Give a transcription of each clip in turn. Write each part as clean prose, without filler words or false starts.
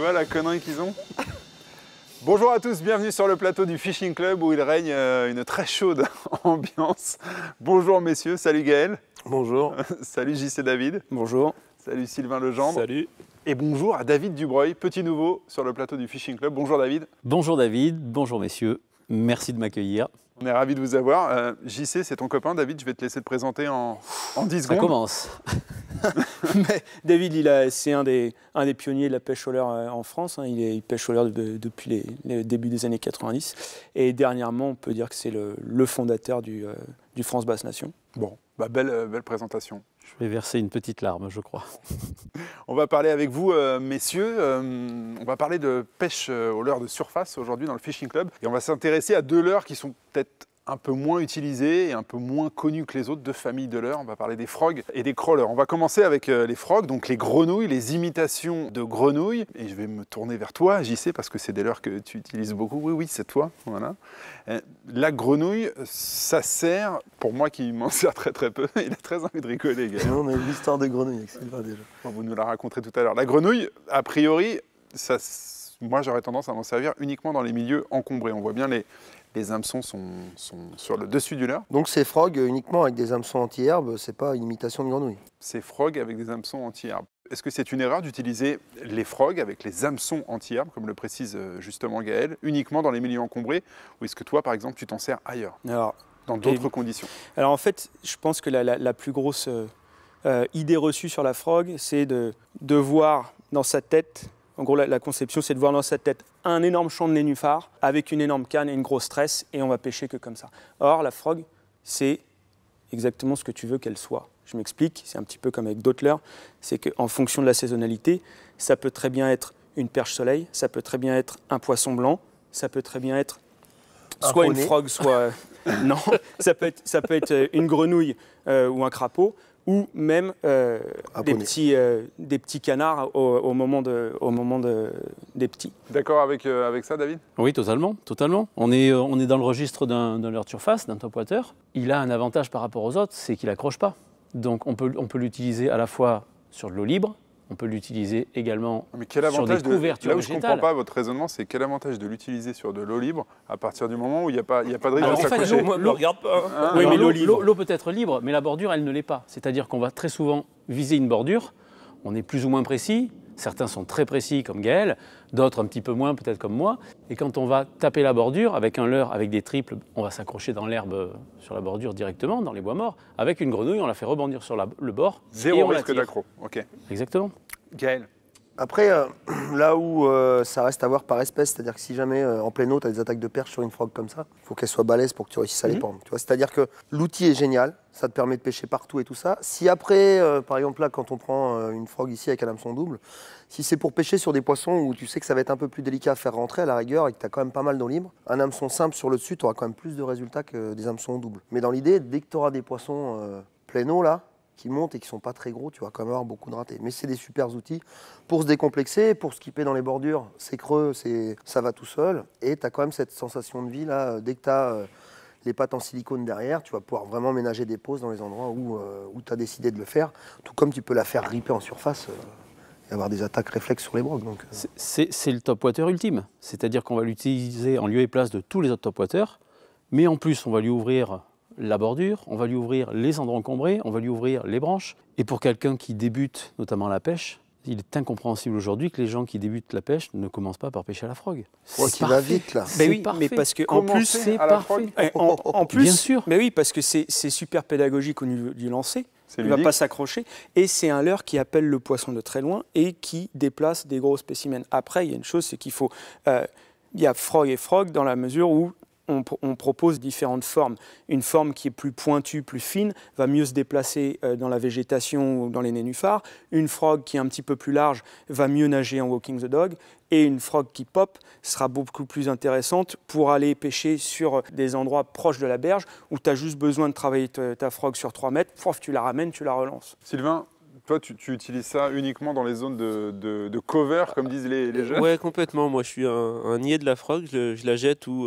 vois la connerie qu'ils ont? Bonjour à tous, bienvenue sur le plateau du Fishing Club où il règne une très chaude ambiance. Bonjour messieurs, salut Gaël. Bonjour. Salut JC David. Bonjour. Salut Sylvain Legendre. Salut. Et bonjour à David Dubreuil, petit nouveau sur le plateau du Fishing Club. Bonjour David. Bonjour David, bonjour messieurs, merci de m'accueillir. On est ravis de vous avoir. JC, c'est ton copain. David, je vais te laisser te présenter en 10 secondes. Ça commence. Mais David, c'est un des pionniers de la pêche au leurre en France. Hein. Il pêche au leurre depuis les débuts des années 90. Et dernièrement, on peut dire que c'est le fondateur du France Basse Nation. Bon, bah belle présentation. Je vais verser une petite larme, je crois. On va parler avec vous, messieurs. On va parler de pêche au leurre de surface aujourd'hui dans le Fishing Club. Et on va s'intéresser à deux leurres qui sont peut-être un peu moins utilisés et un peu moins connus que les autres, deux familles de leurres. On va parler des frogs et des crawlers. On va commencer avec les frogs, donc les grenouilles, les imitations de grenouilles. Et je vais me tourner vers toi, JC, parce que c'est des leurres que tu utilises beaucoup. Oui, c'est toi. Voilà. La grenouille, ça sert, pour moi qui m'en sers très peu, il a très envie de rigoler, gars. On a une histoire de grenouille avec Sylvain déjà. Bon, vous nous la raconterez tout à l'heure. La grenouille, a priori, moi j'aurais tendance à m'en servir uniquement dans les milieux encombrés. On voit bien les hameçons sont sur le dessus du leurre. Donc c'est frog uniquement avec des hameçons anti-herbe, c'est pas une imitation de grenouille. C'est frog avec des hameçons anti-herbe. Est-ce que c'est une erreur d'utiliser les frogs avec les hameçons anti-herbe, comme le précise justement Gaël, uniquement dans les milieux encombrés, ou est-ce que toi, par exemple, tu t'en sers ailleurs, dans d'autres conditions? Alors en fait, je pense que la plus grosse idée reçue sur la frog, c'est de voir dans sa tête. En gros, la conception, c'est de voir dans sa tête un énorme champ de nénuphars avec une énorme canne et une grosse tresse, et on va pêcher que comme ça. Or, la frog, c'est exactement ce que tu veux qu'elle soit. Je m'explique, c'est un petit peu comme avec d'autres leurres, c'est qu'en fonction de la saisonnalité, ça peut très bien être une perche soleil, ça peut très bien être un poisson blanc, ça peut très bien être soit une frog, soit... non, ça peut être une grenouille ou un crapaud, ou même des petits canards au moment des petits. D'accord avec ça, David? Oui, totalement. On est dans le registre d'un leurre de surface, d'un topwater. Il a un avantage par rapport aux autres, c'est qu'il n'accroche pas. Donc on peut l'utiliser à la fois sur de l'eau libre, on peut l'utiliser également sur des couvertures végétales. Là où je ne comprends pas votre raisonnement, c'est quel avantage de l'utiliser sur de l'eau libre à partir du moment où il n'y a pas de risque de s'accrocher. Moi, ne le regarde pas. Hein. Oui, mais l'eau peut être libre, mais la bordure, elle ne l'est pas. C'est-à-dire qu'on va très souvent viser une bordure, on est plus ou moins précis, certains sont très précis comme Gaël, d'autres un petit peu moins, peut-être comme moi. Et quand on va taper la bordure avec un leurre, avec des triples, on va s'accrocher dans l'herbe sur la bordure directement, dans les bois morts. Avec une grenouille, on la fait rebondir sur le bord. Zéro risque d'accro. Ok. Exactement. Gaël. Après, là où ça reste à voir par espèce, c'est-à-dire que si jamais en pleine eau, tu as des attaques de perche sur une frog comme ça, il faut qu'elle soit balèze pour que tu réussisses à les pendre. C'est-à-dire que l'outil est génial, ça te permet de pêcher partout et tout ça. Si après, par exemple là, quand on prend une frog ici avec un hameçon double, si c'est pour pêcher sur des poissons où tu sais que ça va être un peu plus délicat à faire rentrer à la rigueur et que tu as quand même pas mal d'eau libre, un hameçon simple sur le dessus, tu auras quand même plus de résultats que des hameçons doubles. Mais dans l'idée, dès que tu auras des poissons pleine eau là, qui montent et qui sont pas très gros, tu vas quand même avoir beaucoup de ratés. Mais c'est des super outils pour se décomplexer, pour skipper dans les bordures, c'est creux, ça va tout seul. Et tu as quand même cette sensation de vie là, dès que tu as les pattes en silicone derrière, tu vas pouvoir vraiment ménager des pauses dans les endroits où tu as décidé de le faire, tout comme tu peux la faire ripper en surface et avoir des attaques réflexes sur les brocs. C'est le topwater ultime, c'est-à-dire qu'on va l'utiliser en lieu et place de tous les autres topwaters, mais en plus on va lui ouvrir la bordure, on va lui ouvrir les endroits encombrés, on va lui ouvrir les branches. Et pour quelqu'un qui débute, notamment la pêche, il est incompréhensible aujourd'hui que les gens qui débutent la pêche ne commencent pas par pêcher à la frog. C'est qui va vite là. Mais oui, mais parce que en plus c'est parfait. En plus, bien sûr. Mais oui, parce que c'est super pédagogique au niveau du lancer. Il ne va ludique. pas s'accrocher. Et c'est un leurre qui appelle le poisson de très loin et qui déplace des gros spécimens. Après, il y a une chose, c'est qu'il faut... il y a frog et frog dans la mesure où on propose différentes formes. Une forme qui est plus pointue, plus fine, va mieux se déplacer dans la végétation ou dans les nénuphars. Une frog qui est un petit peu plus large va mieux nager en walking the dog. Et une frog qui pop sera beaucoup plus intéressante pour aller pêcher sur des endroits proches de la berge où tu as juste besoin de travailler ta frog sur 3 mètres. Pouf, tu la ramènes, tu la relances. Sylvain, toi, tu utilises ça uniquement dans les zones de cover, comme disent les jeunes? Ouais, complètement. Moi, je suis un niais de la frog. Je la jette où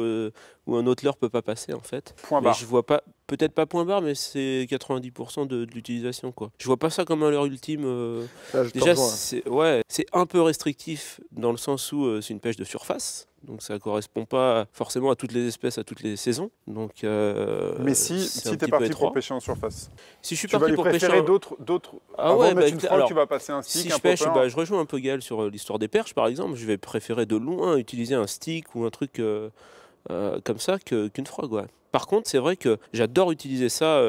un autre leurre peut pas passer, en fait. Point barre. Je vois pas peut-être pas point barre, mais c'est 90% de l'utilisation, quoi. Je vois pas ça comme un leurre ultime. Là, je te Déjà, rejoins. c'est un peu restrictif dans le sens où c'est une pêche de surface. Donc ça correspond pas forcément à toutes les espèces, à toutes les saisons. Donc, Mais c'est si un tu es petit peu parti étroit. pour pêcher en surface, Si je suis tu vas parti lui pour pêcher préférer un- d'autres. Ah Avant ouais, de mettre bah, une frog, alors, tu vas passer un stick, si un je pêche, popper. bah, je rejoins un peu Gaël sur l'histoire des perches, par exemple. Je vais préférer de loin utiliser un stick ou un truc comme ça qu'une frog. Ouais. Par contre, c'est vrai que j'adore utiliser ça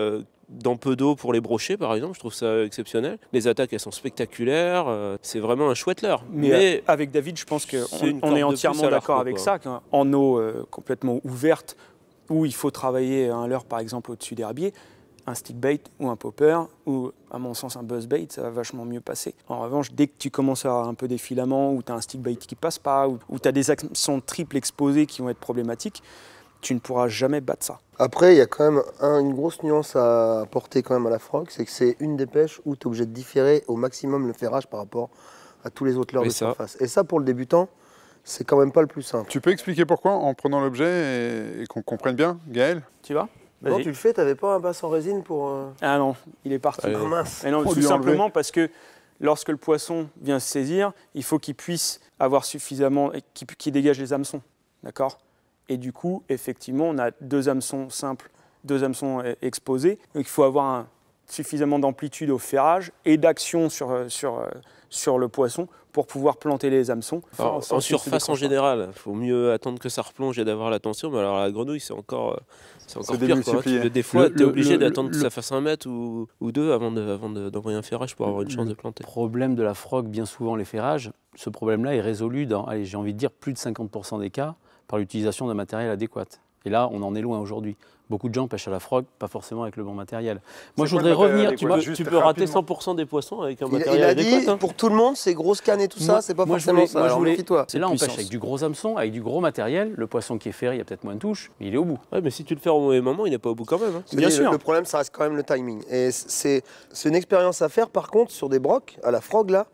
dans peu d'eau pour les brochets, par exemple. Je trouve ça exceptionnel. Les attaques, elles sont spectaculaires. C'est vraiment un chouette leurre. Mais avec David, je pense c'est une qu'on corde est de entièrement plus à d'accord l'arc, avec quoi. ça. En eau complètement ouverte, où il faut travailler un leurre, par exemple, au-dessus des herbiers, un stick bait ou un popper, ou à mon sens un buzz bait, ça va vachement mieux passer. En revanche, dès que tu commences à avoir un peu des filaments, ou tu as un stick bait qui passe pas, ou tu as des accents triples exposés qui vont être problématiques, tu ne pourras jamais battre ça. Après, il y a quand même une grosse nuance à apporter quand même à la frog, c'est que c'est une des pêches où tu es obligé de différer au maximum le ferrage par rapport à tous les autres leurres Oui, de ça. surface. Et ça, pour le débutant, c'est quand même pas le plus simple. Tu peux expliquer pourquoi en prenant l'objet et qu'on comprenne bien, Gaël? Tu vois? Non, Vas-y. tu le fais, t'avais pas un basse en résine pour... Ah non, il est parti. Allez. Ah mince. Mais non, Faut tout lui enlever. simplement parce que lorsque le poisson vient se saisir, il faut qu'il puisse avoir suffisamment, qu'il dégage les hameçons, d'accord? Et du coup, effectivement, on a deux hameçons simples, deux hameçons exposés. Donc il faut avoir suffisamment d'amplitude au ferrage et d'action sur le poisson pour pouvoir planter les hameçons. Alors, Enfin, en ça, surface c'est en décrocheur. général, il faut mieux attendre que ça replonge et d'avoir la tension. Mais alors la grenouille, c'est encore C'est pire. Quoi. démultiplié. Des fois, tu es obligé le- d'attendre que le- ça fasse 1 mètre ou 2 avant d'envoyer un ferrage pour avoir une chance de planter. Le problème de la frog, bien souvent les ferrages, ce problème-là est résolu dans, allez, j'ai envie de dire, plus de 50% des cas par l'utilisation d'un matériel adéquat. Et là, on en est loin aujourd'hui. Beaucoup de gens pêchent à la frog, pas forcément avec le bon matériel. Moi, je quoi le voudrais matériel revenir, adéquat? tu vois, Juste Tu peux rater rapidement. 100% des poissons avec un Il matériel a dit, adéquat. Hein. pour tout le monde, ces grosses cannes et tout ça, c'est pas moi, je forcément voulais- ça. moi, je Alors voulais- méfie-toi. Et là, on pêche puissance. avec du gros hameçon, avec du gros matériel. Le poisson qui est ferré, il y a peut-être moins de touches, mais il est au bout. Ouais, mais si tu le fais au mauvais moment, il n'est pas au bout quand même. Hein. Bien sûr. Le problème, ça reste quand même le timing. Et c'est une expérience à faire, par contre, sur des brocs, à la frog, là,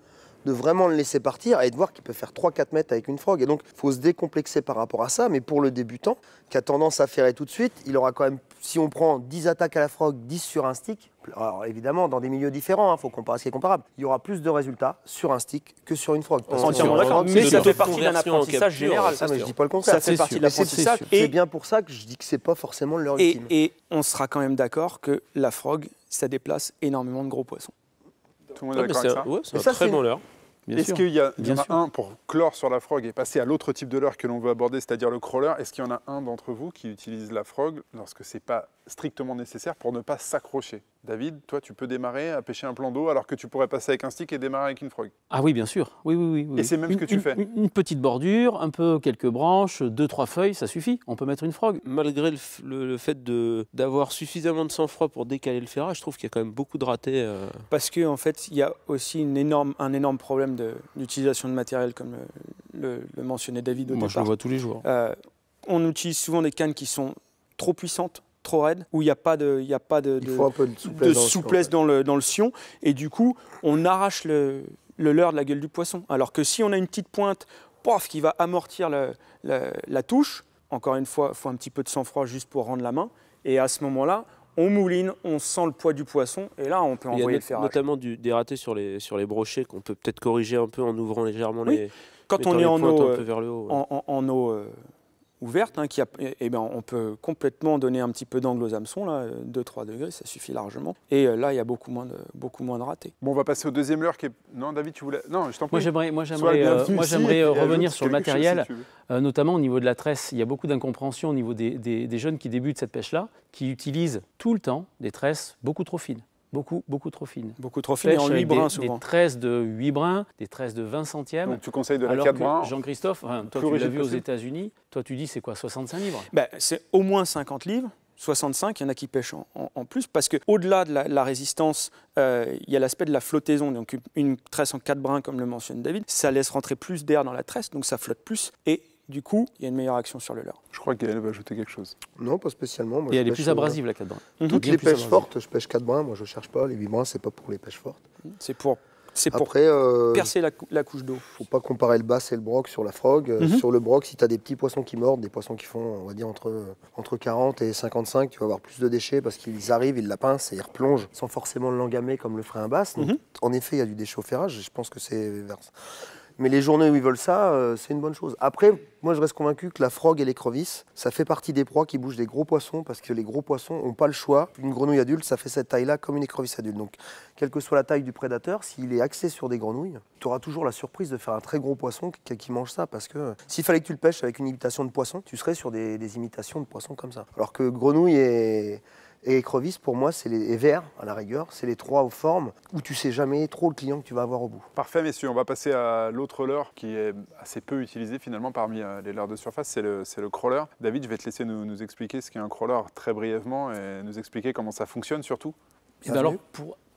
de vraiment le laisser partir et de voir qu'il peut faire 3-4 mètres avec une frog. Et donc, il faut se décomplexer par rapport à ça. Mais pour le débutant, qui a tendance à ferrer tout de suite, il aura quand même, si on prend 10 attaques à la frog, 10 sur un stick, alors évidemment, dans des milieux différents, il faut comparer ce qui est comparable, il y aura plus de résultats sur un stick que sur une frog. Parce que Entièrement sur un d'accord. frog, Mais c'est ça de fait la partie d'un conversion en apprentissage capture, général. ça, Ah, mais je dis pas le Ça contraire. fait partie de Mais c'est l'apprentissage. c'est bien pour ça que je dis que c'est pas forcément leur ultime. Et on sera quand même d'accord que la frog, ça déplace énormément de gros poissons. Tout le monde Ouais, est mais d'accord avec ça? c'est Mais un ça, très c'est bon leurre. Bien Est-ce sûr. qu'il y en Bien a sûr. un pour clore sur la frog et passer à l'autre type de leurre que l'on veut aborder, c'est-à-dire le crawler? Est-ce qu'il y en a un d'entre vous qui utilise la frog lorsque c'est pas strictement nécessaire pour ne pas s'accrocher? David, toi, tu peux démarrer à pêcher un plan d'eau alors que tu pourrais passer avec un stick et démarrer avec une frog. Ah oui, bien sûr. Oui, oui, oui. oui. Et c'est même ce que tu fais. Une petite bordure, un peu quelques branches, 2-3 feuilles, ça suffit. On peut mettre une frog. Malgré le fait d'avoir suffisamment de sang-froid pour décaler le ferrage, je trouve qu'il y a quand même beaucoup de ratés. Parce qu'en fait, il y a aussi un énorme problème d'utilisation de matériel, comme le mentionnait David au Moi, je départ. le vois tous les jours. On utilise souvent des cannes qui sont trop puissantes, trop raides, où il n'y a pas de, Il faut un peu de souplesse. dans le sion, et du coup, on arrache le leurre de la gueule du poisson. Alors que si on a une petite pointe, pof, qui va amortir la touche, encore une fois, il faut un petit peu de sang-froid juste pour rendre la main, et à ce moment-là, on mouline, on sent le poids du poisson, et là, on peut Il y a envoyer le ferrage. notamment des ratés sur les brochets qu'on peut peut-être corriger un peu en ouvrant légèrement Oui. les. Quand mettant on est les en pointes eau, un peu vers le haut. Ouais. en eau ouverte, on peut complètement donner un petit peu d'angle aux hameçons, 2-3 degrés, ça suffit largement. Et là, il y a beaucoup moins de ratés. Bon, on va passer au deuxième leurre qui est... Non, David, tu voulais... Non, je t'en prie. Moi, Sois j'aimerais le bienvenu ici, et puis revenir ajoute sur le quelque chose, matériel, si tu veux. notamment au niveau de la tresse. Il y a beaucoup d'incompréhension au niveau des jeunes qui débutent cette pêche-là, qui utilisent tout le temps des tresses beaucoup trop fines. Beaucoup trop fines. Beaucoup trop fines et en Pêche 8 avec brins des souvent. tresses de 8 brins, des tresses de 20 centièmes. Donc tu conseilles de la alors 4 que brins. Jean-Christophe, toi plus tu l'as rigide vu aux possible. États-Unis, toi tu dis c'est quoi, 65 livres? C'est au moins 50 livres. 65, il y en a qui pêchent en plus, parce qu'au-delà de la résistance, il y a l'aspect de la flottaison. Donc une tresse en 4 brins, comme le mentionne David, ça laisse rentrer plus d'air dans la tresse, donc ça flotte plus, et du coup, il y a une meilleure action sur le leurre. Je crois qu'elle va ajouter quelque chose. Non, pas spécialement. Moi, Et je elle est pêche, plus abrasive la 4 brins. Toutes Bien les plus pêches abrasive. fortes, je pêche 4 brins. Moi, je cherche pas. Les 8 brins, c'est pas pour les pêches fortes. C'est pour C'est pour Après, percer la couche d'eau. faut pas comparer le bass et le broc sur la frog. Sur le broc, si tu as des petits poissons qui mordent, des poissons qui font, on va dire, entre 40 et 55, tu vas avoir plus de déchets parce qu'ils arrivent, ils la pincent et ils replongent sans forcément l'engamer comme le ferait un bass. Donc, en effet, il y a du déchaufférage. Je pense que c'est vers ça. Mais les journées où ils veulent ça, c'est une bonne chose. Après, moi, je reste convaincu que la frog et l'écrevisse, ça fait partie des proies qui bougent des gros poissons parce que les gros poissons n'ont pas le choix. Une grenouille adulte, ça fait cette taille-là comme une écrevisse adulte. Donc, quelle que soit la taille du prédateur, s'il est axé sur des grenouilles, tu auras toujours la surprise de faire un très gros poisson qui mange ça. Parce que s'il fallait que tu le pêches avec une imitation de poisson, tu serais sur des imitations de poissons comme ça. Alors que grenouille et écrevisse, pour moi, et vers, à la rigueur, c'est les trois aux formes où tu sais jamais trop le client que tu vas avoir au bout. Parfait, messieurs. On va passer à l'autre leurre qui est assez peu utilisé finalement parmi les leurres de surface, c'est le crawler. David, je vais te laisser nous expliquer ce qu'est un crawler très brièvement et nous expliquer comment ça fonctionne surtout. Alors,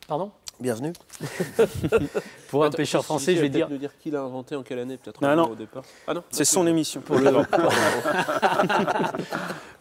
pardon. Bienvenue. Pour un pêcheur français, je vais dire... nous dire qui l'a inventé, en quelle année, peut-être Non. au départ. Ah non, C'est son émission.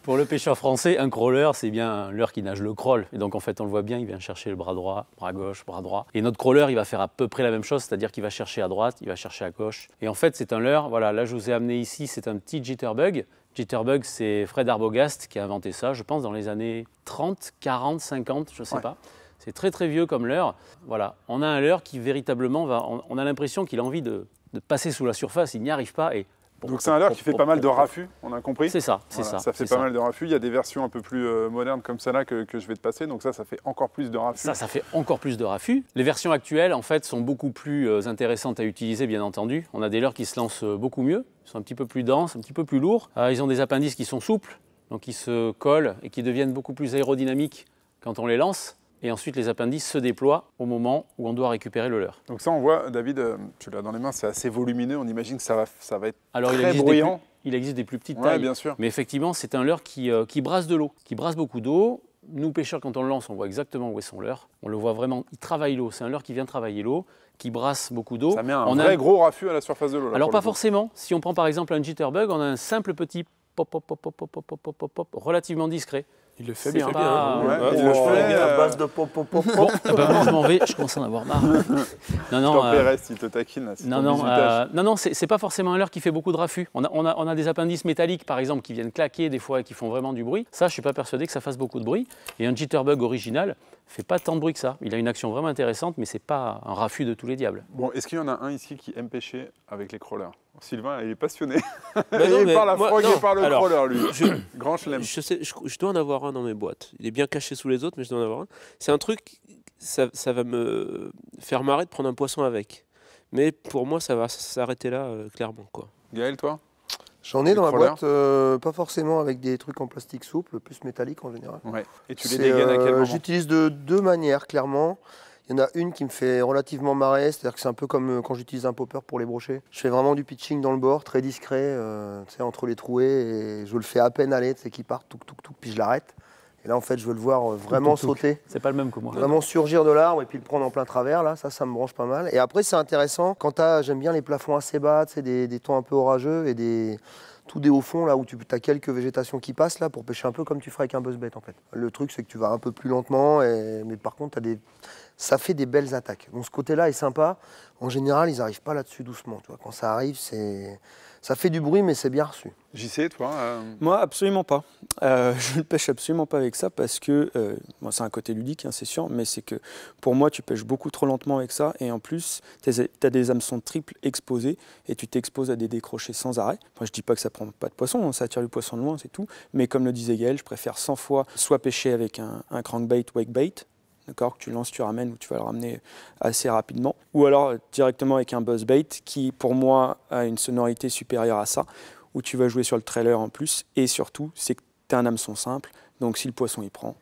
Pour le pêcheur français, un crawler, c'est bien un leurre qui nage le crawl. Et donc, en fait, on le voit bien, il vient chercher le bras droit, bras gauche, bras droit. Et notre crawler, il va faire à peu près la même chose, c'est-à-dire qu'il va chercher à droite, il va chercher à gauche. Et en fait, c'est un leurre, voilà, là, je vous ai amené ici, c'est un petit jitterbug. Jitterbug, c'est Fred Arbogast qui a inventé ça, je pense, dans les années 30, 40, 50, je ne sais pas. C'est très très vieux comme leurre. Voilà, on a un leurre qui véritablement on a l'impression qu'il a envie de passer sous la surface, il n'y arrive pas. Et donc c'est un leurre qui fait pas mal de raffus, on a compris. C'est ça, c'est Voilà, ça. Ça fait pas mal de raffus. Il y a des versions un peu plus modernes comme celle-là que je vais te passer. Donc ça fait encore plus de raffus. Ça fait encore plus de raffus. Les versions actuelles, en fait, sont beaucoup plus intéressantes à utiliser, bien entendu. On a des leurres qui se lancent beaucoup mieux. Ils sont un petit peu plus denses, un petit peu plus lourds. Ils ont des appendices qui sont souples, donc ils se collent et qui deviennent beaucoup plus aérodynamiques quand on les lance. Et ensuite, les appendices se déploient au moment où on doit récupérer le leurre. Donc ça, on voit, David, tu l'as dans les mains, c'est assez volumineux. On imagine que ça va être Alors, très bruyant. Il existe des plus petites Ouais, tailles. bien sûr. Mais effectivement, c'est un leurre qui brasse de l'eau, qui brasse beaucoup d'eau. Nous, pêcheurs, quand on le lance, on voit exactement où est son leurre. On le voit vraiment, il travaille l'eau. C'est un leurre qui vient travailler l'eau, qui brasse beaucoup d'eau. Ça met un vrai gros raffut à la surface de l'eau. Alors, pas forcément. Si on prend par exemple un jitterbug, on a un simple petit pop, pop, pop, pop, pop, pop, pop, pop, pop, relativement discret. Il le fait C'est bien. pas- Ouais, Il le le fait, fait à base de pop, pop, pop, Bon, pop. moi, je m'en vais, je commence à en avoir marre. Non, reste, il te taquine. Là, c'est ton bisutage. non, c'est pas forcément un leurre qui fait beaucoup de raffus. On a des appendices métalliques, par exemple, qui viennent claquer des fois et qui font vraiment du bruit. Ça, je suis pas persuadé que ça fasse beaucoup de bruit. Et un jitterbug original fait pas tant de bruit que ça. Il a une action vraiment intéressante, mais c'est pas un raffut de tous les diables. Bon, est-ce qu'il y en a un ici qui aime pêcher avec les crawlers? Sylvain, il est passionné. non, il mais par la moi, frog non. et par le Alors, crawler, lui. Grand chelem. Je dois en avoir un dans mes boîtes. Il est bien caché sous les autres, mais je dois en avoir un. C'est un truc, ça va me faire marrer de prendre un poisson avec. Mais pour moi, ça va s'arrêter là, clairement, quoi. Gaël, toi? J'en ai dans ma crawlers boîte, pas forcément avec des trucs en plastique souple, plus métallique en général. Ouais. Et tu les dégaines à quel moment? J'utilise de deux manières, clairement. Il y en a une qui me fait relativement marrer, c'est-à-dire que c'est un peu comme quand j'utilise un popper pour les brocher. Je fais vraiment du pitching dans le bord, très discret, entre les trouées, et je le fais à peine aller, qu'il part, touc, touc, touc, puis je l'arrête. Et là, en fait, je veux le voir vraiment sauter, C'est pas le même que moi. vraiment surgir de l'arbre et puis le prendre en plein travers. Là, ça me branche pas mal. Et après, c'est intéressant quand j'aime bien les plafonds assez bas, des temps un peu orageux et tout des hauts fonds là où tu as quelques végétations qui passent là pour pêcher un peu comme tu ferais avec un buzzbait en fait. Le truc, c'est que tu vas un peu plus lentement, mais par contre, ça fait des belles attaques. Donc ce côté-là est sympa. En général, ils n'arrivent pas là-dessus doucement. Tu vois. Quand ça arrive, ça fait du bruit, mais c'est bien reçu. JC, toi Moi, absolument pas. Je ne pêche absolument pas avec ça parce que, c'est un côté ludique, hein, c'est sûr, mais c'est que pour moi, tu pêches beaucoup trop lentement avec ça et en plus, tu as des hameçons triples exposés et tu t'exposes à des décrochés sans arrêt. Moi, je dis pas que ça prend pas de poisson, hein, ça attire le poisson de loin, c'est tout. Mais comme le disait Gaël, je préfère 100 fois soit pêcher avec un crankbait, wakebait, d'accord, que tu lances, tu ramènes ou tu vas le ramener assez rapidement, ou alors directement avec un buzzbait qui, pour moi, a une sonorité supérieure à ça, où tu vas jouer sur le trailer en plus, et surtout, c'est que tu as un hameçon simple, donc si le poisson il prend,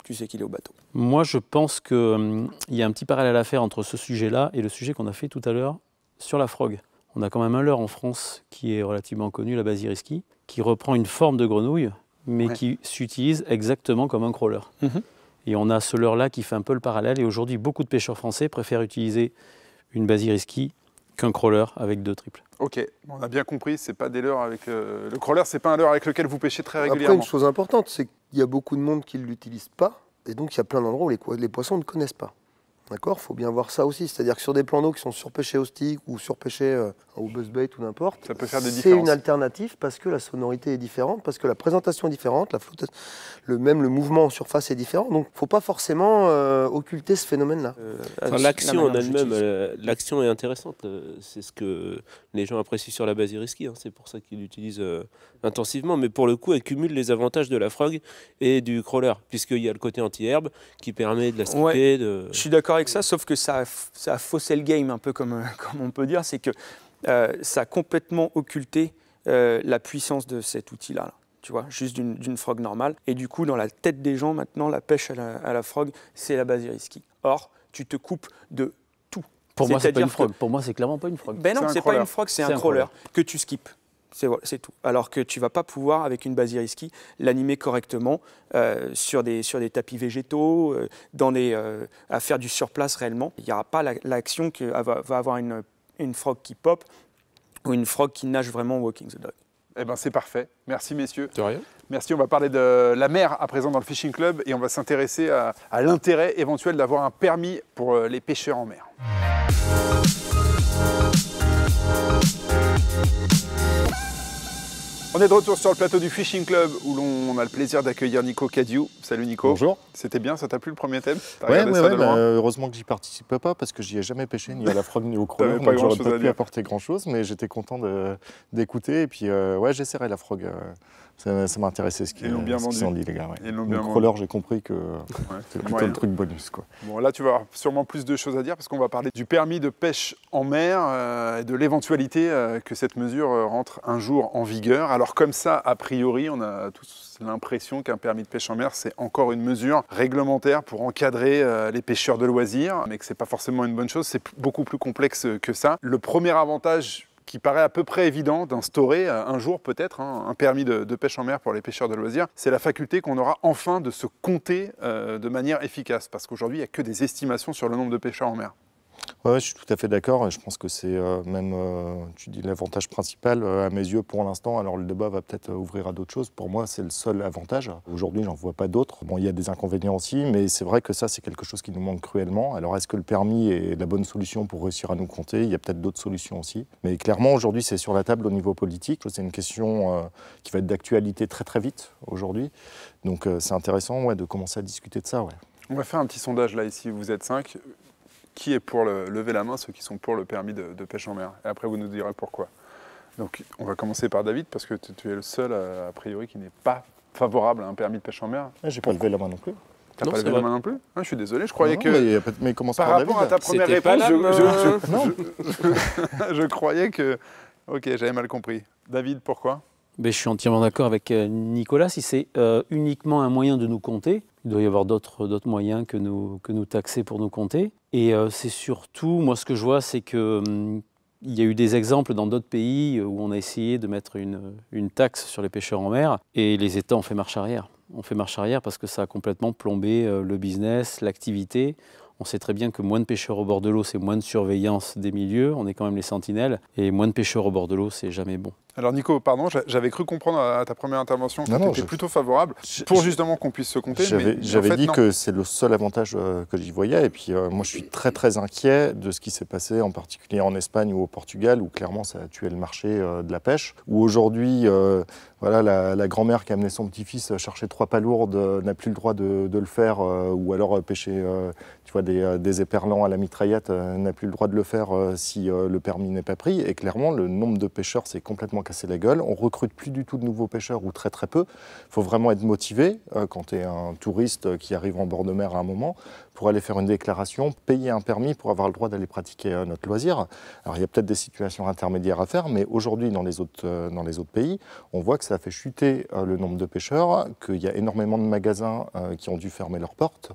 tu sais qu'il est au bateau. Moi, je pense qu'il y a un petit parallèle à faire entre ce sujet-là et le sujet qu'on a fait tout à l'heure sur la frog. On a quand même un leurre en France qui est relativement connu, la basiliski, qui reprend une forme de grenouille, mais qui s'utilise exactement comme un crawler. Et on a ce leurre-là qui fait un peu le parallèle. Et aujourd'hui, beaucoup de pêcheurs français préfèrent utiliser une basiliski qu'un crawler avec 2 triples. Ok, on a bien compris, c'est pas des leurres avec le crawler, c'est pas un leurre avec lequel vous pêchez très Après, régulièrement. une chose importante, c'est qu'il y a beaucoup de monde qui ne l'utilise pas, et donc il y a plein d'endroits où les poissons ne connaissent pas. D'accord, faut bien voir ça aussi. C'est-à-dire que sur des plans d'eau qui sont surpêchés au stick ou surpêchés au buzzbait ou n'importe, Ça peut faire des c'est différences. une alternative parce que la sonorité est différente, parce que la présentation est différente, la flotte, même le mouvement en surface est différent. Donc, faut pas forcément occulter ce phénomène-là. Enfin, l'action en la manière dont elle-même, l'action est intéressante. C'est ce que les gens apprécient sur la Basiliski. Hein. C'est pour ça qu'ils l'utilisent intensivement. Mais pour le coup, elle cumule les avantages de la frog et du crawler, puisqu'il y a le côté anti-herbe qui permet de la stripper. Ouais. De... Je suis d'accord avec ça, sauf que ça a faussé le game, un peu comme on peut dire. C'est que ça a complètement occulté la puissance de cet outil-là. Là. Tu vois, juste d'une frog normale. Et du coup, dans la tête des gens, maintenant, la pêche à la frog, c'est la Basiliski. Or, tu te coupes de tout. Pour moi, c'est pas C'est-à-dire une frog. Pour moi, c'est clairement pas une frog. Ben non, C'est un c'est pas crawler. une frog, c'est C'est un un crawler crawler. que tu skippes. C'est tout. Alors que tu vas pas pouvoir, avec une Basiliski, l'animer correctement sur des tapis végétaux, à faire du surplace réellement. Il n'y aura pas l'action que va avoir une frog qui pop ou une frog qui nage vraiment walking the dog. Eh ben c'est parfait. Merci messieurs. De rien. Merci, on va parler de la mer à présent dans le Fishing Club et on va s'intéresser à l'intérêt éventuel d'avoir un permis pour les pêcheurs en mer. On est de retour sur le plateau du Fishing Club où l'on a le plaisir d'accueillir Nico Cadieux. Salut Nico. Bonjour. C'était bien, ça t'a plu le premier thème? T'as Ouais, regardé ça de loin heureusement que j'y participe pas parce que j'y ai jamais pêché ni à la frog ni au crawler, T'avais pas donc j'aurais grand-chose à pas pu dire. apporter grand chose, mais j'étais content d'écouter et puis ouais, j'essaierai la frog. Ça m'a intéressé ce Ils l'ont bien vendu. qu'ils ont dit les gars. Ouais. Ils l'ont Le bien crawler, j'ai compris que Ouais, c'est plutôt moyen. le truc bonus quoi. Bon, là, tu vas avoir sûrement plus de choses à dire parce qu'on va parler du permis de pêche en mer et de l'éventualité que cette mesure rentre un jour en vigueur. Alors comme ça, a priori, on a tous l'impression qu'un permis de pêche en mer, c'est encore une mesure réglementaire pour encadrer les pêcheurs de loisirs, mais que c'est pas forcément une bonne chose, c'est beaucoup plus complexe que ça. Le premier avantage qui paraît à peu près évident d'instaurer un jour peut-être un permis de pêche en mer pour les pêcheurs de loisirs, c'est la faculté qu'on aura enfin de se compter de manière efficace, parce qu'aujourd'hui il n'y a que des estimations sur le nombre de pêcheurs en mer. Ouais, je suis tout à fait d'accord et je pense que c'est même, tu dis l'avantage principal à mes yeux pour l'instant. Alors le débat va peut-être ouvrir à d'autres choses. Pour moi, c'est le seul avantage. Aujourd'hui, j'en vois pas d'autres. Bon, il y a des inconvénients aussi, mais c'est vrai que ça, c'est quelque chose qui nous manque cruellement. Alors est-ce que le permis est la bonne solution pour réussir à nous compter? Il y a peut-être d'autres solutions aussi. Mais clairement, aujourd'hui, c'est sur la table au niveau politique. C'est une question qui va être d'actualité très très vite aujourd'hui. Donc c'est intéressant de commencer à discuter de ça. Ouais. On va faire un petit sondage là ici, vous êtes 5. Qui est pour lever la main, ceux qui sont pour le permis de pêche en mer? Et après, vous nous direz pourquoi. Donc, on va commencer par David, parce que tu es le seul, a priori, qui n'est pas favorable à un permis de pêche en mer. J'ai pas levé la main non plus. T'as Non, pas c'est levé la vrai. main non plus? Ah, je suis désolé, je croyais Non, que... mais commence Par par rapport à David. ta première C'était pas réponse, la main. je croyais que... Ok, j'avais mal compris. David, pourquoi? Ben, je suis entièrement d'accord avec Nicolas. Si c'est uniquement un moyen de nous compter, il doit y avoir d'autres moyens que nous taxer pour nous compter. Et c'est surtout, moi ce que je vois, c'est qu'il y a eu des exemples dans d'autres pays où on a essayé de mettre une taxe sur les pêcheurs en mer et les États ont fait marche arrière. On fait marche arrière parce que ça a complètement plombé le business, l'activité. On sait très bien que moins de pêcheurs au bord de l'eau, c'est moins de surveillance des milieux. On est quand même les sentinelles. Et moins de pêcheurs au bord de l'eau, c'est jamais bon. Alors Nico, pardon, j'avais cru comprendre à ta première intervention que tu étais plutôt favorable pour justement qu'on puisse se compter. J'avais dit que c'est le seul avantage que j'y voyais. Et puis moi, je suis très très inquiet de ce qui s'est passé, en particulier en Espagne ou au Portugal, où clairement ça a tué le marché de la pêche. Où aujourd'hui, voilà, la grand-mère qui a amené son petit-fils chercher 3 palourdes n'a plus le droit de le faire, ou alors pêcher tu vois, des éperlans à la mitraillette n'a plus le droit de le faire si le permis n'est pas pris. Et clairement, le nombre de pêcheurs s'est complètement cassé la gueule. On recrute plus du tout de nouveaux pêcheurs, ou très très peu. Il faut vraiment être motivé quand tu es un touriste qui arrive en bord de mer à un moment pour aller faire une déclaration, payer un permis pour avoir le droit d'aller pratiquer notre loisir. Alors il y a peut-être des situations intermédiaires à faire, mais aujourd'hui dans les autres pays, on voit que ça a fait chuter le nombre de pêcheurs, qu'il y a énormément de magasins qui ont dû fermer leurs portes.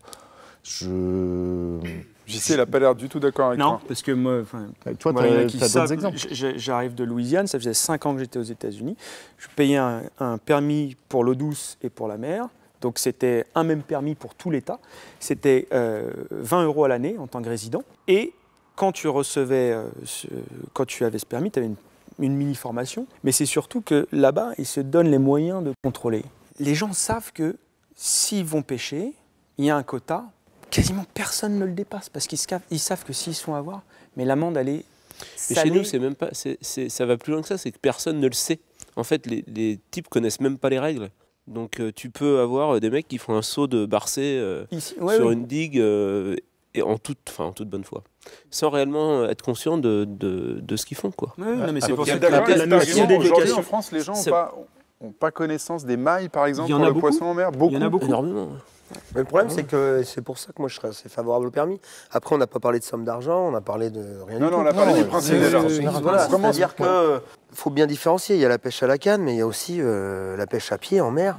JC, il n'a pas l'air du tout d'accord avec Non, toi. parce que moi, toi, voilà, il y en a tu qui as savent, d'autres exemples? J'arrive de Louisiane, ça faisait 5 ans que j'étais aux États-Unis. Je payais un permis pour l'eau douce et pour la mer. Donc c'était un même permis pour tout l'État. C'était 20 € à l'année en tant que résident. Et quand tu recevais, quand tu avais ce permis, tu avais une mini-formation. Mais c'est surtout que là-bas, ils se donnent les moyens de contrôler. Les gens savent que s'ils vont pêcher, il y a un quota quasiment personne ne le dépasse parce qu'ils savent que s'ils sont à voir, mais l'amende, elle est Mais salée. chez nous, c'est même pas, ça va plus loin que ça, c'est que personne ne le sait. En fait, les types connaissent même pas les règles. Donc tu peux avoir des mecs qui font un saut de Barcé Ici, sur une digue et en toute bonne foi, sans réellement être conscient de ce qu'ils font, quoi. Ouais, non, mais c'est Donc, pour il y a ça que d'accord, la il y a notion argument, aujourd'hui d'éducation. en France, les gens C'est- n'ont pas connaissance des mailles, par exemple, Il y en pour a le beaucoup. poisson en mer. Il y en a beaucoup. Énormément. Mais le problème, c'est que c'est pour ça que moi, je serais assez favorable au permis. Après, on n'a pas parlé de somme d'argent, on a parlé de rien du Non, tout. non, on a parlé du principe déjà. Voilà, Comment c'est-à-dire qu'il faut bien différencier. Il y a la pêche à la canne, mais il y a aussi la pêche à pied en mer.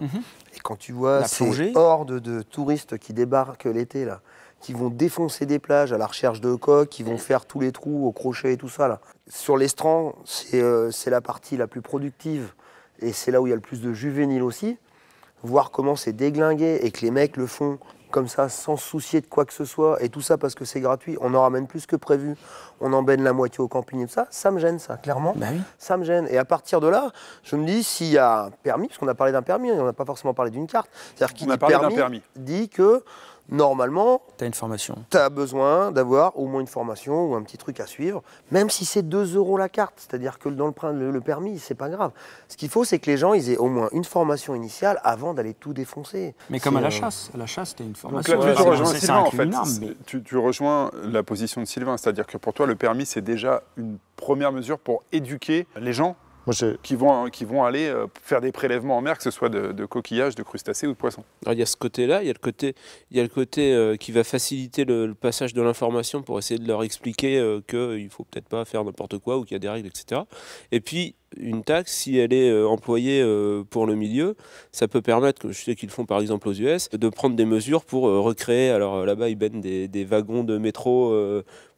Et quand tu vois La ces plongée. hordes de touristes qui débarquent l'été, là, qui vont défoncer des plages à la recherche de coques, qui vont faire tous les trous au crochet et tout ça, là. Sur l'estran, c'est la partie la plus productive et c'est là où il y a le plus de juvéniles aussi. Voir comment c'est déglingué et que les mecs le font comme ça sans se soucier de quoi que ce soit et tout ça parce que c'est gratuit, on en ramène plus que prévu, on en baigne la moitié au camping et tout ça, ça me gêne ça, clairement. Bah oui. Ça me gêne. Et à partir de là, je me dis s'il y a un permis, parce qu'on a parlé d'un permis, on n'a pas forcément parlé d'une carte, c'est-à-dire qu'il On a dit parlé d'un permis. dit que normalement, Tu as une formation. tu as besoin d'avoir au moins une formation ou un petit truc à suivre, même si c'est 2 € la carte. C'est-à-dire que dans le permis, c'est pas grave. Ce qu'il faut, c'est que les gens ils aient au moins une formation initiale avant d'aller tout défoncer. Mais comme à la C'est, chasse. À la chasse, tu as une Donc formation. là, tu Ouais, rejoins c'est Sylvain, en fait. une arme, mais- Tu rejoins la position de Sylvain, c'est-à-dire que pour toi, le permis, c'est déjà une première mesure pour éduquer les gens Moi, j'ai- qui vont aller faire des prélèvements en mer, que ce soit de coquillages, de crustacés ou de poissons. Alors, il y a ce côté-là, il y a le côté qui va faciliter le passage de l'information pour essayer de leur expliquer qu'il ne faut peut-être pas faire n'importe quoi ou qu'il y a des règles, etc. Et puis, une taxe, si elle est employée pour le milieu, ça peut permettre, comme je sais qu'ils le font par exemple aux US, de prendre des mesures pour recréer. Alors là-bas, ils baignent des wagons de métro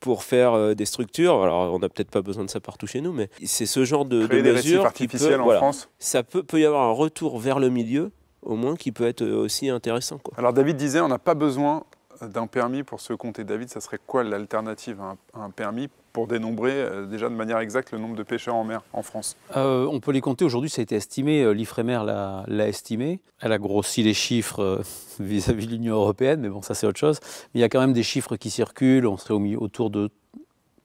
pour faire des structures. Alors, on n'a peut-être pas besoin de ça partout chez nous, mais c'est ce genre de Créer des récifs mesures qui artificiels peut, en voilà, France. ça peut y avoir un retour vers le milieu, au moins, qui peut être aussi intéressant, quoi. Alors David disait, on n'a pas besoin d'un permis pour se compter. David, ça serait quoi l'alternative à un permis pour dénombrer déjà de manière exacte le nombre de pêcheurs en mer en France? On peut les compter aujourd'hui, ça a été estimé, l'Ifremer l'a estimé. Elle a grossi les chiffres vis-à-vis de l'Union européenne, mais bon, ça c'est autre chose. Mais il y a quand même des chiffres qui circulent, on serait autour de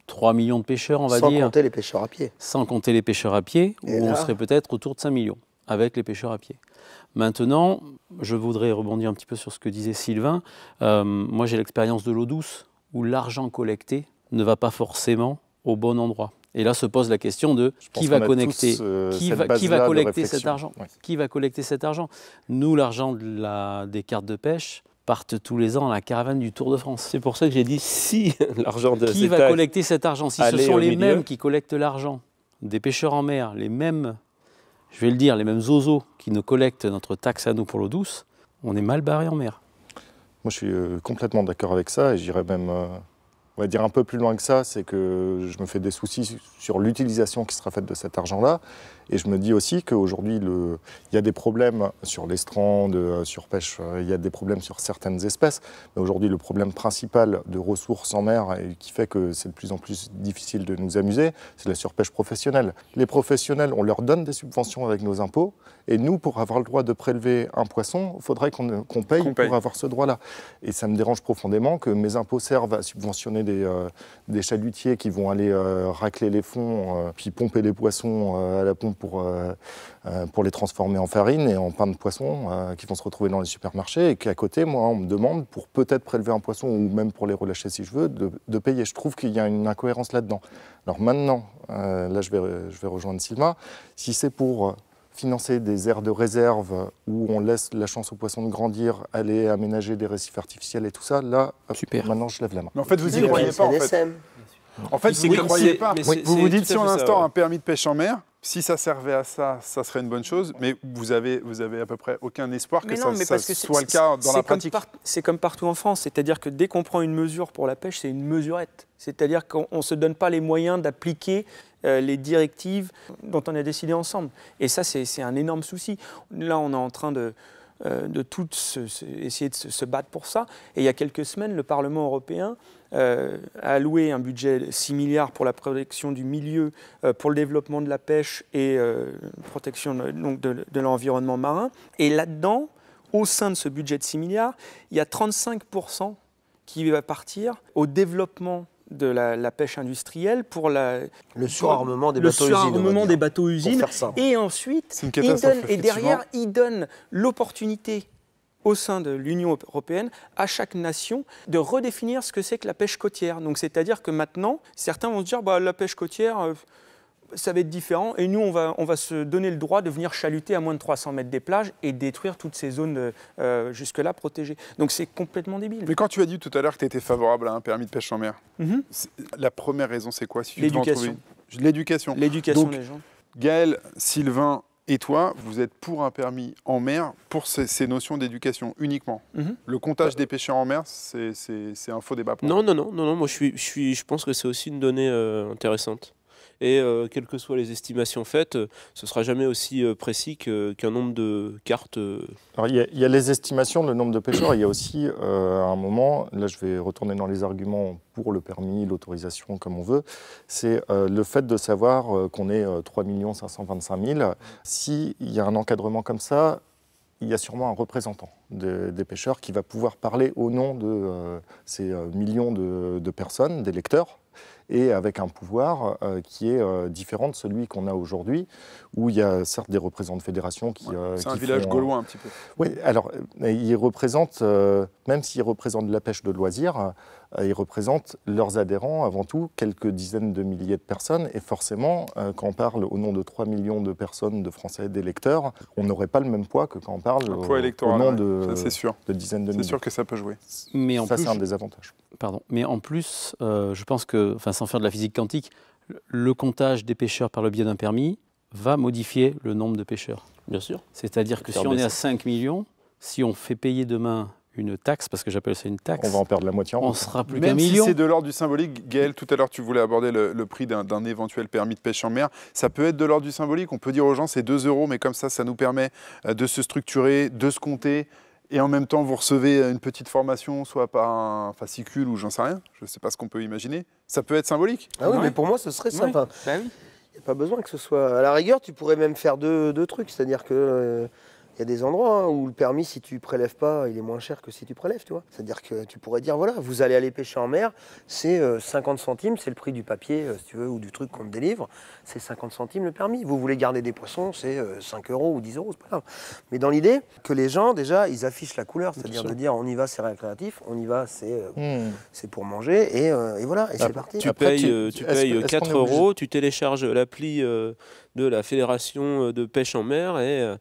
3 millions de pêcheurs, on va sans dire, compter les pêcheurs à pied. sans compter les pêcheurs à pied, Et où on là- serait peut-être autour de 5 millions, avec les pêcheurs à pied. Maintenant, je voudrais rebondir un petit peu sur ce que disait Sylvain. Moi, j'ai l'expérience de l'eau douce, où l'argent collecté ne va pas forcément au bon endroit. Et là se pose la question de je pense qui va qu'on a connecter, tous, qui cette va base-là de collecter cet réflexion. argent. Ouais. Qui va collecter cet argent? Nous, l'argent des cartes de pêche partent tous les ans à la caravane du Tour de France. C'est pour ça que j'ai dit si l'argent de Qui ces va taxes- collecter cet argent? Si ce aller sont au les milieu. mêmes qui collectent l'argent des pêcheurs en mer, les mêmes, je vais le dire, les mêmes zozos qui nous collectent notre taxe à nous pour l'eau douce, on est mal barré en mer. Moi, je suis complètement d'accord avec ça et j'irais même, on va dire un peu plus loin que ça, c'est que je me fais des soucis sur l'utilisation qui sera faite de cet argent-là. Et je me dis aussi qu'aujourd'hui, il y a des problèmes sur l'estran, de surpêche, il y a des problèmes sur certaines espèces. Mais aujourd'hui, le problème principal de ressources en mer et qui fait que c'est de plus en plus difficile de nous amuser, c'est la surpêche professionnelle. Les professionnels, on leur donne des subventions avec nos impôts. Et nous, pour avoir le droit de prélever un poisson, il faudrait qu'on paye pour avoir ce droit-là. Et ça me dérange profondément que mes impôts servent à subventionner des chalutiers qui vont aller racler les fonds, puis pomper les poissons à la pompe pour les transformer en farine et en pain de poisson qui vont se retrouver dans les supermarchés et qu'à côté, moi, on me demande pour peut-être prélever un poisson ou même pour les relâcher si je veux, de payer. Je trouve qu'il y a une incohérence là-dedans. Alors maintenant, là je vais rejoindre Sylvain, si c'est pour financer des aires de réserve où on laisse la chance aux poissons de grandir, aller aménager des récifs artificiels et tout ça, là, Super. maintenant je lève la main. Mais en fait, vous y Oui, croyez pas, en fait. CNSM. En fait, vous n'y croyez pas. mais Vous c'est vous dites, tout à si on fait ça, instaure ouais. un permis de pêche en mer, si ça servait à ça, ça serait une bonne chose, mais vous avez à peu près aucun espoir que Mais ça, non, mais ça parce que soit le cas dans la pratique. C'est comme partout en France, c'est-à-dire que dès qu'on prend une mesure pour la pêche, c'est une mesurette. C'est-à-dire qu'on ne se donne pas les moyens d'appliquer les directives dont on a décidé ensemble. Et ça, c'est un énorme souci. Là, on est en train de essayer de se battre pour ça. Et il y a quelques semaines, le Parlement européen a alloué un budget 6 milliards pour la protection du milieu, pour le développement de la pêche et protection donc de l'environnement marin. Et là-dedans, au sein de ce budget de 6 milliards, il y a 35% qui va partir au développement de la pêche industrielle pour Le surarmement des le bateaux-usines. surarmement des bateaux-usines. Pour faire ça. Et ensuite, C'est une catastrophe, et derrière, il donne l'opportunité au sein de l'Union européenne à chaque nation de redéfinir ce que c'est que la pêche côtière. Donc, c'est-à-dire que maintenant, certains vont se dire la pêche côtière, ça va être différent. Et nous, on va se donner le droit de venir chaluter à moins de 300 mètres des plages et détruire toutes ces zones jusque-là protégées. Donc, c'est complètement débile. Mais quand tu as dit tout à l'heure que tu étais favorable à un permis de pêche en mer, Mhm. la première raison, c'est quoi si tu devais en L'éducation. trouver L'éducation. L'éducation Donc, des gens. Gaël, Sylvain et toi, vous êtes pour un permis en mer pour ces notions d'éducation uniquement. Mhm. Le comptage des pêcheurs en mer, c'est un faux débat pour Non, moi. non, moi je pense que c'est aussi une donnée intéressante. Et quelles que soient les estimations faites, ce sera jamais aussi précis qu'un nombre de cartes. Alors, il y a les estimations, le nombre de pêcheurs. Il y a aussi, à un moment, là je vais retourner dans les arguments pour le permis, l'autorisation, comme on veut, c'est le fait de savoir qu'on est 3 525 000. S'il y a un encadrement comme ça, il y a sûrement un représentant des pêcheurs qui va pouvoir parler au nom de ces millions de personnes, des lecteurs, et avec un pouvoir qui est différent de celui qu'on a aujourd'hui, où il y a certes des représentants de fédérations qui... C'est un qui village font, gaulois un petit peu. Oui, alors, ils représentent, même s'ils représentent la pêche de loisirs, ils représentent leurs adhérents, avant tout, quelques dizaines de milliers de personnes. Et forcément, quand on parle au nom de 3 millions de personnes, de Français, d'électeurs, on n'aurait pas le même poids que quand on parle Un poids au électoral, nom ouais. Ça, c'est sûr. de dizaines de C'est milliers. sûr que ça peut jouer. Mais en Ça, plus, c'est un désavantage. pardon, mais en plus, je pense que, enfin, sans faire de la physique quantique, le comptage des pêcheurs par le biais d'un permis va modifier le nombre de pêcheurs. Bien sûr. C'est-à-dire que Faire si on est à baisser. 5 millions, si on fait payer demain une taxe, parce que j'appelle ça une taxe, On va en perdre la moitié en on route. sera plus qu'un Même si million. c'est de l'ordre du symbolique, Gaël, tout à l'heure tu voulais aborder le prix d'un éventuel permis de pêche en mer. Ça peut être de l'ordre du symbolique. On peut dire aux gens c'est 2 €, mais comme ça nous permet de se structurer, de se compter. Et en même temps, vous recevez une petite formation, soit par un fascicule ou j'en sais rien. Je ne sais pas ce qu'on peut imaginer. Ça peut être symbolique. Ah oui, Ouais. mais pour moi, ce serait ça. Ouais. Enfin, Bah oui. il n'y a pas besoin que ce soit... À la rigueur, tu pourrais même faire deux trucs. C'est-à-dire que il y a des endroits où le permis, si tu prélèves pas, il est moins cher que si tu prélèves, tu vois. C'est-à-dire que tu pourrais dire, voilà, vous allez aller pêcher en mer, c'est 50 centimes, c'est le prix du papier, si tu veux, ou du truc qu'on te délivre, c'est 50 centimes le permis. Vous voulez garder des poissons, c'est 5 € ou 10 €, c'est pas grave. Mais dans l'idée que les gens, déjà, ils affichent la couleur, c'est-à-dire de dire, on y va, c'est récréatif, on y va, c'est pour manger, et voilà, et c'est parti. Tu Après, payes, est-ce 4 qu'on est obligé €, tu télécharges l'appli de la Fédération de pêche en mer et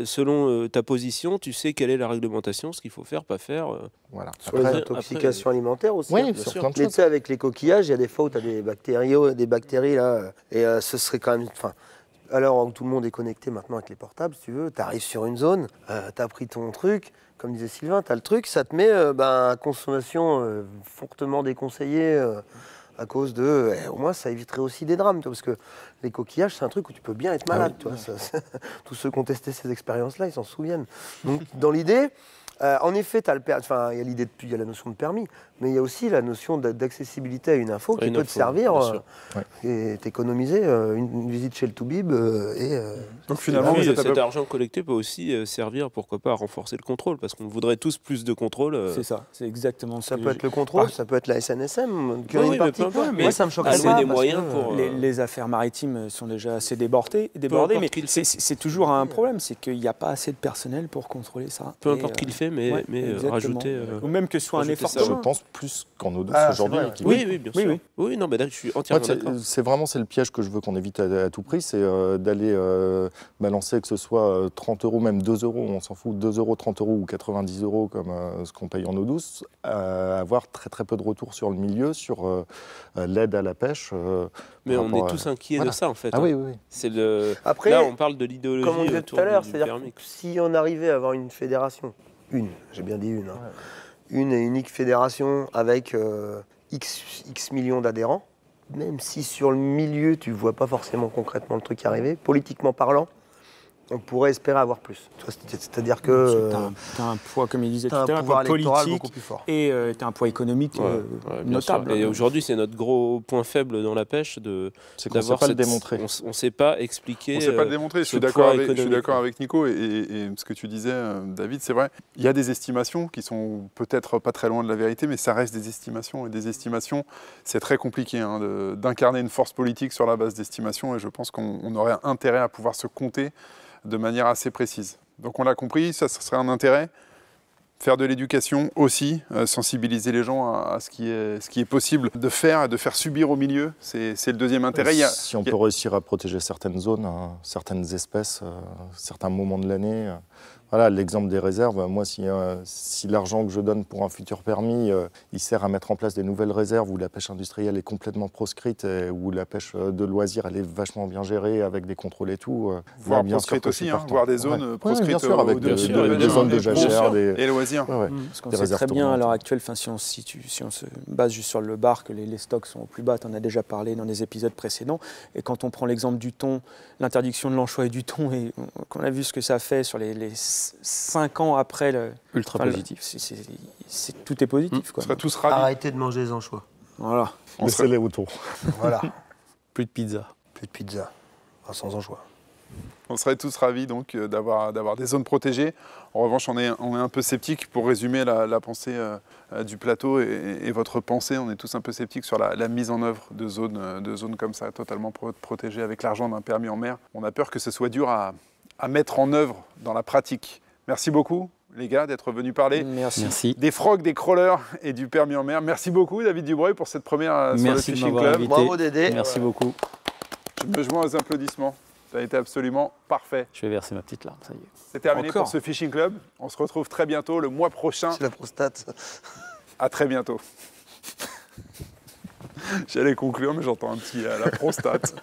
selon ta position, tu sais quelle est la réglementation, ce qu'il faut faire, pas faire. Voilà. Sur les Après, intoxications alimentaires aussi. oui, hein. sur sûr. plein de Mais tu choses. sais, avec les coquillages, il y a des fois où tu as des bactéries là, et ce serait quand même. Enfin, alors où tout le monde est connecté maintenant avec les portables, si tu veux, tu arrives sur une zone, tu as pris ton truc, comme disait Sylvain, tu as le truc, ça te met à consommation fortement déconseillée. À cause de. Au moins, ça éviterait aussi des drames, tu vois, parce que les coquillages, c'est un truc où tu peux bien être malade. Tu vois, tous ceux qui ont testé ces expériences-là, ils s'en souviennent. Donc, dans l'idée, en effet, il y a la notion de permis, mais il y a aussi la notion d'accessibilité à une info qui Une peut te info, servir bien sûr. et t'économiser une visite chez le Toubib. Donc finalement, Oui, vous êtes à cet peu- argent collecté peut aussi servir, pourquoi pas, à renforcer le contrôle, parce qu'on voudrait tous plus de contrôle. C'est ça, c'est exactement ça ce peut que être le contrôle, ça peut être la SNSM, Oui, mais peu importe, Moi, mais ça me choque allouer pas. des parce moyens que, pour, les affaires maritimes sont déjà assez débordées, importe mais qui le c'est toujours un problème, c'est qu'il n'y a pas assez de personnel pour contrôler ça. peu Et, importe qui le fait, mais, ouais, mais exactement. rajouter. Ou même que ce soit un rajouter effort ça, Je commun. pense plus qu'en eau douce Ah, c'est aujourd'hui. vrai, ouais. qui- Oui, bien Oui, sûr. oui. Oui, non, mais là, je suis Moi, entièrement d'accord. c'est le piège que je veux qu'on évite à tout prix, c'est d'aller balancer que ce soit 30 €, même 2 €, on s'en fout, 2 €, 30 € ou 90 € comme ce qu'on paye en eau douce, avoir très très peu de retour sur le milieu, sur l'aide à la pêche. Mais par on rapport est à- tous inquiets Voilà. de ça, en fait. Ah hein. oui, oui, oui. C'est le... Après, Là, on parle de l'idéologie comme on disait tout autour à l'heure, du c'est-à-dire permis. que si on arrivait à avoir une fédération, j'ai bien dit une, hein, une et unique fédération avec X millions d'adhérents, même si sur le milieu tu vois pas forcément concrètement le truc arriver, politiquement parlant, on pourrait espérer avoir plus. C'est-à-dire que tu as un poids, comme il disait tout t'as à un l'heure, un pouvoir poids électoral politique beaucoup plus fort. et tu as un poids économique bien sûr. notable. Et aujourd'hui, c'est notre gros point faible dans la pêche C'est qu'on ne sait pas le démontrer. On ne sait pas expliquer. On ne sait pas le démontrer. Je ce suis d'accord poids avec, économique. Nico et ce que tu disais, David, c'est vrai. Il y a des estimations qui sont peut-être pas très loin de la vérité, mais ça reste des estimations. Et des estimations, c'est très compliqué d'incarner une force politique sur la base d'estimations. Et je pense qu'on aurait intérêt à pouvoir se compter de manière assez précise. Donc on l'a compris, ça serait un intérêt. Faire de l'éducation aussi, sensibiliser les gens à ce qui est possible de faire subir au milieu, c'est le deuxième intérêt. Si on peut réussir à protéger certaines zones, certaines espèces, certains moments de l'année. Voilà, l'exemple des réserves, moi si l'argent que je donne pour un futur permis, il sert à mettre en place des nouvelles réserves où la pêche industrielle est complètement proscrite, et où la pêche de loisirs elle est vachement bien gérée avec des contrôles et tout. Voire bien sûr proscrite que aussi, je suis partant. voire des zones proscrites bien sûr, avec des de zones de jachère, et loisirs. Parce qu'on Des sait réserves très bien à tournantes. l'heure actuelle, si on se base juste sur le bar, que les stocks sont au plus bas, tu en as déjà parlé dans des épisodes précédents. Et quand on prend l'exemple du thon, l'interdiction de l'anchois et du thon, et qu'on a vu ce que ça fait sur les 5 ans après Ultra positif. Tout est positif. On Quoi. serait tous ravis. Arrêtez de manger les anchois. Voilà. Laissez-les autour. Voilà. Plus de pizza. Plus de pizza. Enfin, sans anchois. On serait tous ravis donc d'avoir des zones protégées. En revanche, on est un peu sceptiques. Pour résumer la pensée du plateau et votre pensée, on est tous un peu sceptiques sur la mise en œuvre de zones comme ça, totalement protégées avec l'argent d'un permis en mer. On a peur que ce soit dur à mettre en œuvre dans la pratique. Merci beaucoup, les gars, d'être venus parler Merci. des frogs, des crawlers et du permis en mer. Merci beaucoup, David Dubreuil, pour cette première sur le Merci de Fishing m'avoir Club. invité. Bravo, Dédé. Merci beaucoup. Je me joins aux applaudissements. Ça a été absolument parfait. Je vais verser ma petite larme, ça y est. C'est terminé Encore pour ce Fishing Club. On se retrouve très bientôt, le mois prochain. C'est la prostate. À très bientôt. J'allais conclure, mais j'entends un petit à la prostate.